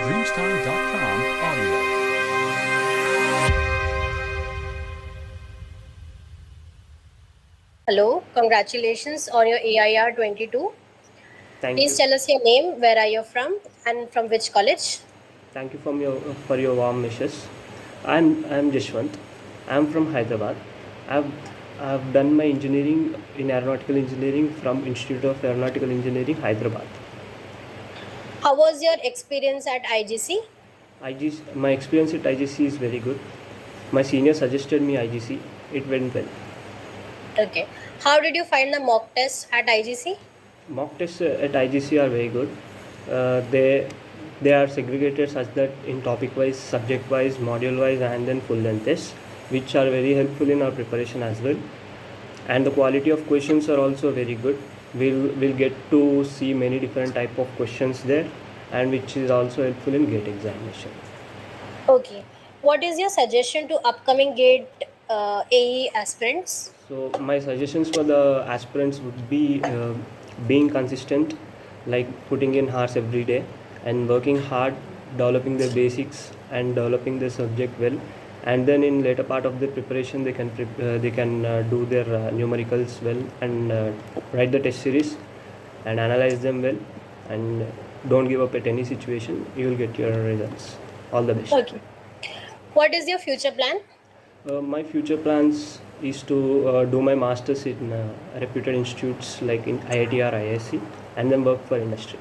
Dreamstime.com audio. Hello, congratulations on your AIR 22. Thank Please you. tell us your name, where are you from, and from which college? Thank you for your warm wishes. I'm Jashwanth. I'm from Hyderabad. I've I've done my engineering in aeronautical engineering from Institute of Aeronautical Engineering, Hyderabad. How was your experience at IGC? My experience at IGC is very good. My senior suggested me IGC. It went well. Okay. How did you find the mock test at IGC? Mock tests at IGC are very good. They are segregated such that in topic wise, subject wise, module wise, and then full length tests, which are very helpful in our preparation as well. And the quality of questions are also very good. We'll get to see many different type of questions there, and which is also helpful in GATE examination. Okay. What is your suggestion to upcoming GATE AE aspirants? So my suggestions for the aspirants would be being consistent, like putting in hours every day and working hard, developing their basics and developing the subject well. And then in later part of the preparation, they can do their numericals well and write the test series and analyze them well. And don't give up at any situation. You will get your results. All the best. Okay. What is your future plan? My future plans is to do my masters in reputed institutes like in IIT or ISC and then work for industry.